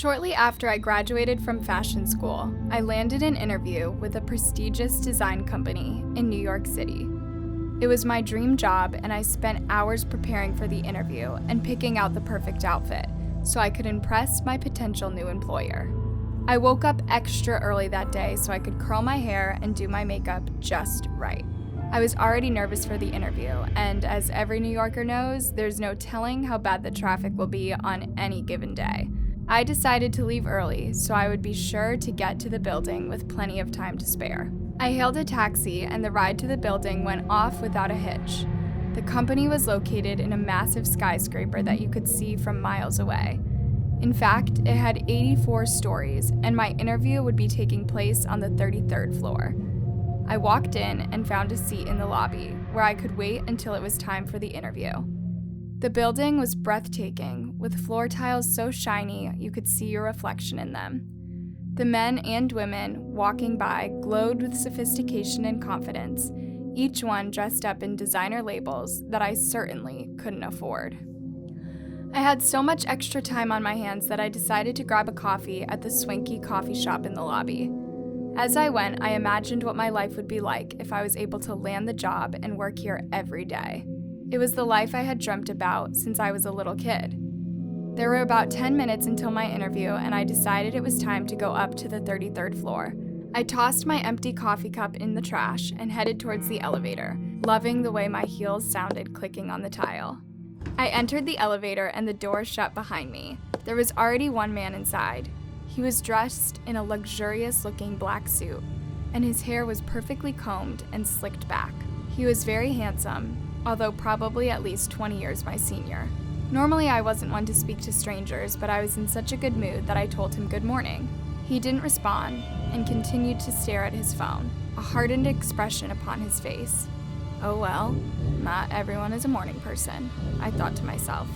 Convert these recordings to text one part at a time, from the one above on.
Shortly after I graduated from fashion school, I landed an interview with a prestigious design company in New York City. It was my dream job, and I spent hours preparing for the interview and picking out the perfect outfit so I could impress my potential new employer. I woke up extra early that day so I could curl my hair and do my makeup just right. I was already nervous for the interview, and as every New Yorker knows, there's no telling how bad the traffic will be on any given day. I decided to leave early so I would be sure to get to the building with plenty of time to spare. I hailed a taxi, and the ride to the building went off without a hitch. The company was located in a massive skyscraper that you could see from miles away. In fact, it had 84 stories, and my interview would be taking place on the 33rd floor. I walked in and found a seat in the lobby where I could wait until it was time for the interview. The building was breathtaking, with floor tiles so shiny you could see your reflection in them. The men and women walking by glowed with sophistication and confidence, each one dressed up in designer labels that I certainly couldn't afford. I had so much extra time on my hands that I decided to grab a coffee at the swanky coffee shop in the lobby. As I went, I imagined what my life would be like if I was able to land the job and work here every day. It was the life I had dreamt about since I was a little kid. There were about 10 minutes until my interview, and I decided it was time to go up to the 33rd floor. I tossed my empty coffee cup in the trash and headed towards the elevator, loving the way my heels sounded clicking on the tile. I entered the elevator and the door shut behind me. There was already one man inside. He was dressed in a luxurious-looking black suit, and his hair was perfectly combed and slicked back. He was very handsome, although probably at least 20 years my senior. Normally I wasn't one to speak to strangers, but I was in such a good mood that I told him good morning. He didn't respond and continued to stare at his phone, a hardened expression upon his face. Oh well, not everyone is a morning person, I thought to myself.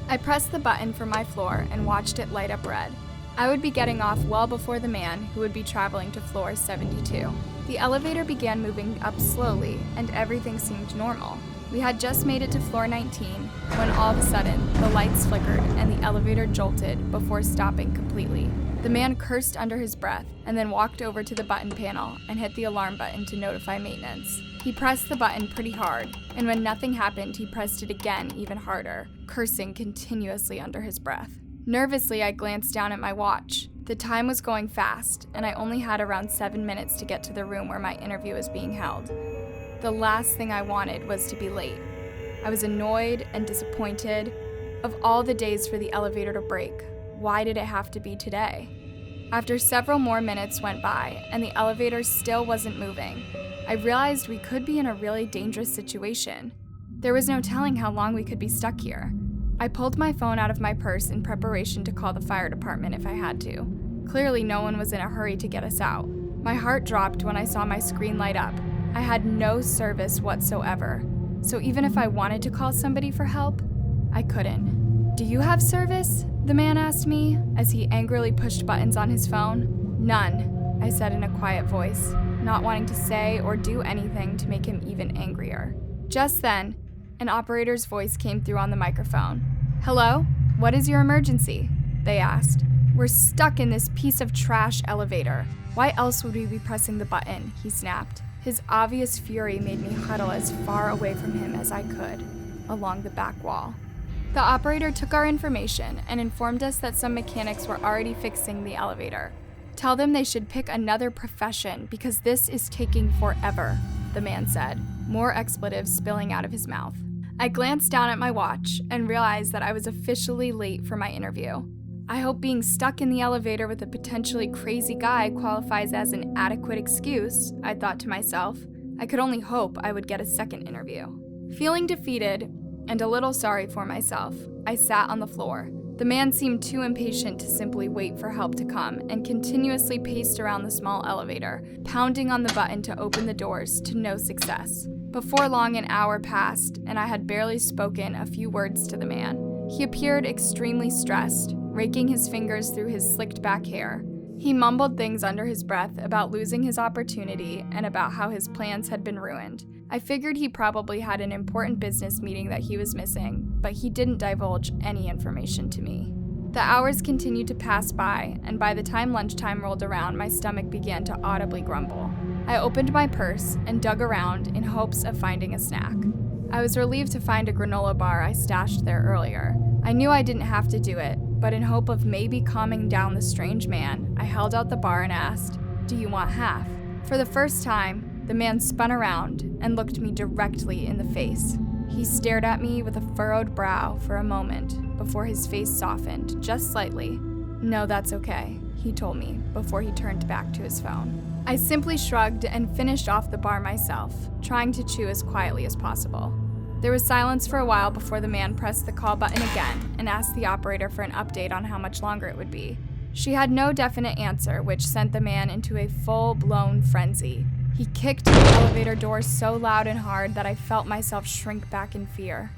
I pressed the button for my floor and watched it light up red. I would be getting off well before the man who would be traveling to floor 72. The elevator began moving up slowly, and everything seemed normal. We had just made it to floor 19 when all of a sudden the lights flickered and the elevator jolted before stopping completely. The man cursed under his breath and then walked over to the button panel and hit the alarm button to notify maintenance. He pressed the button pretty hard, and when nothing happened, he pressed it again even harder, cursing continuously under his breath. Nervously, I glanced down at my watch. The time was going fast, and I only had around 7 minutes to get to the room where my interview was being held. The last thing I wanted was to be late. I was annoyed and disappointed. Of all the days for the elevator to break, why did it have to be today? After several more minutes went by and the elevator still wasn't moving, I realized we could be in a really dangerous situation. There was no telling how long we could be stuck here. I pulled my phone out of my purse in preparation to call the fire department if I had to. Clearly no one was in a hurry to get us out. My heart dropped when I saw my screen light up. I had no service whatsoever, so even if I wanted to call somebody for help, I couldn't. "Do you have service?" the man asked me as he angrily pushed buttons on his phone. "None," I said in a quiet voice, not wanting to say or do anything to make him even angrier. Just then, an operator's voice came through on the microphone. "Hello? What is your emergency?" they asked. "We're stuck in this piece of trash elevator. Why else would we be pressing the button?" he snapped. His obvious fury made me huddle as far away from him as I could, along the back wall. The operator took our information and informed us that some mechanics were already fixing the elevator. "Tell them they should pick another profession because this is taking forever," the man said, more expletives spilling out of his mouth. I glanced down at my watch and realized that I was officially late for my interview. I hope being stuck in the elevator with a potentially crazy guy qualifies as an adequate excuse, I thought to myself. I could only hope I would get a second interview. Feeling defeated and a little sorry for myself, I sat on the floor. The man seemed too impatient to simply wait for help to come and continuously paced around the small elevator, pounding on the button to open the doors to no success. Before long, an hour passed, and I had barely spoken a few words to the man. He appeared extremely stressed, raking his fingers through his slicked back hair. He mumbled things under his breath about losing his opportunity and about how his plans had been ruined. I figured he probably had an important business meeting that he was missing, but he didn't divulge any information to me. The hours continued to pass by, and by the time lunchtime rolled around, my stomach began to audibly grumble. I opened my purse and dug around in hopes of finding a snack. I was relieved to find a granola bar I stashed there earlier. I knew I didn't have to do it, but in hope of maybe calming down the strange man, I held out the bar and asked, "Do you want half?" For the first time, the man spun around and looked me directly in the face. He stared at me with a furrowed brow for a moment before his face softened just slightly. "No, that's okay," he told me before he turned back to his phone. I simply shrugged and finished off the bar myself, trying to chew as quietly as possible. There was silence for a while before the man pressed the call button again and asked the operator for an update on how much longer it would be. She had no definite answer, which sent the man into a full-blown frenzy. He kicked the elevator door so loud and hard that I felt myself shrink back in fear.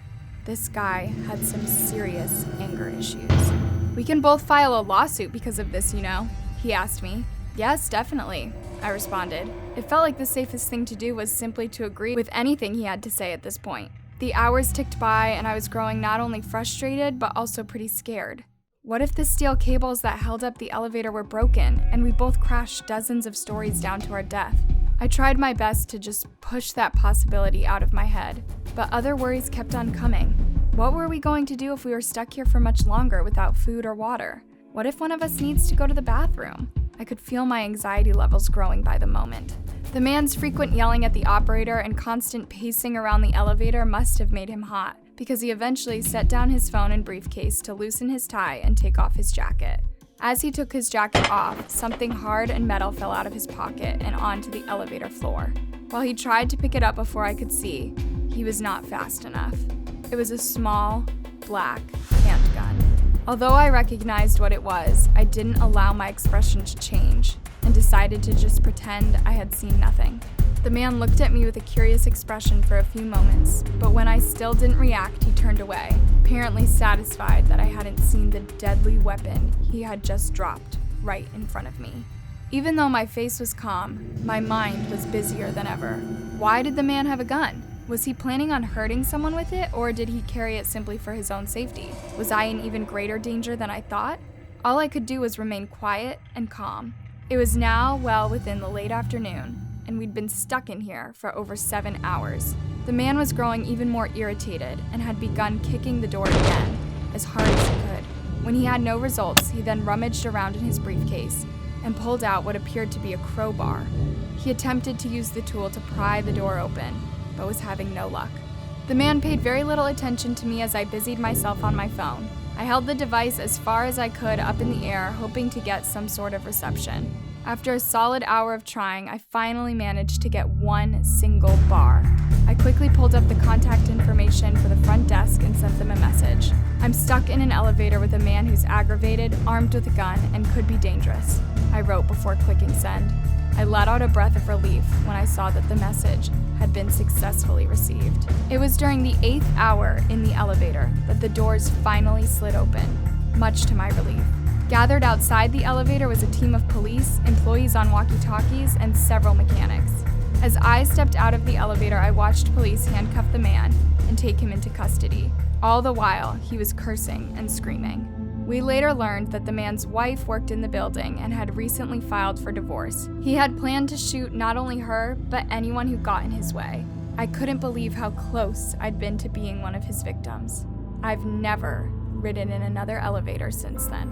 This guy had some serious anger issues. "We can both file a lawsuit because of this, you know," he asked me. "Yes, definitely," I responded. It felt like the safest thing to do was simply to agree with anything he had to say at this point. The hours ticked by, and I was growing not only frustrated, but also pretty scared. What if the steel cables that held up the elevator were broken, and we both crashed dozens of stories down to our death? I tried my best to just push that possibility out of my head, but other worries kept on coming. What were we going to do if we were stuck here for much longer without food or water? What if one of us needs to go to the bathroom? I could feel my anxiety levels growing by the moment. The man's frequent yelling at the operator and constant pacing around the elevator must have made him hot, because he eventually set down his phone and briefcase to loosen his tie and take off his jacket. As he took his jacket off, something hard and metal fell out of his pocket and onto the elevator floor. While he tried to pick it up before I could see, he was not fast enough. It was a small, black handgun. Although I recognized what it was, I didn't allow my expression to change and decided to just pretend I had seen nothing. The man looked at me with a curious expression for a few moments, but when I still didn't react, he turned away, apparently satisfied that I hadn't seen the deadly weapon he had just dropped right in front of me. Even though my face was calm, my mind was busier than ever. Why did the man have a gun? Was he planning on hurting someone with it, or did he carry it simply for his own safety? Was I in even greater danger than I thought? All I could do was remain quiet and calm. It was now well within the late afternoon, and we'd been stuck in here for over 7 hours. The man was growing even more irritated and had begun kicking the door again, as hard as he could. When he had no results, he then rummaged around in his briefcase and pulled out what appeared to be a crowbar. He attempted to use the tool to pry the door open, but was having no luck. The man paid very little attention to me as I busied myself on my phone. I held the device as far as I could up in the air, hoping to get some sort of reception. After a solid hour of trying, I finally managed to get one single bar. I quickly pulled up the contact information for the front desk and sent them a message. "I'm stuck in an elevator with a man who's aggravated, armed with a gun, and could be dangerous," I wrote before clicking send. I let out a breath of relief when I saw that the message had been successfully received. It was during the 8th hour in the elevator that the doors finally slid open, much to my relief. Gathered outside the elevator was a team of police, employees on walkie-talkies, and several mechanics. As I stepped out of the elevator, I watched police handcuff the man and take him into custody. All the while, he was cursing and screaming. We later learned that the man's wife worked in the building and had recently filed for divorce. He had planned to shoot not only her, but anyone who got in his way. I couldn't believe how close I'd been to being one of his victims. I've never ridden in another elevator since then.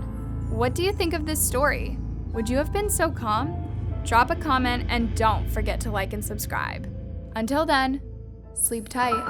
What do you think of this story? Would you have been so calm? Drop a comment and don't forget to like and subscribe. Until then, sleep tight.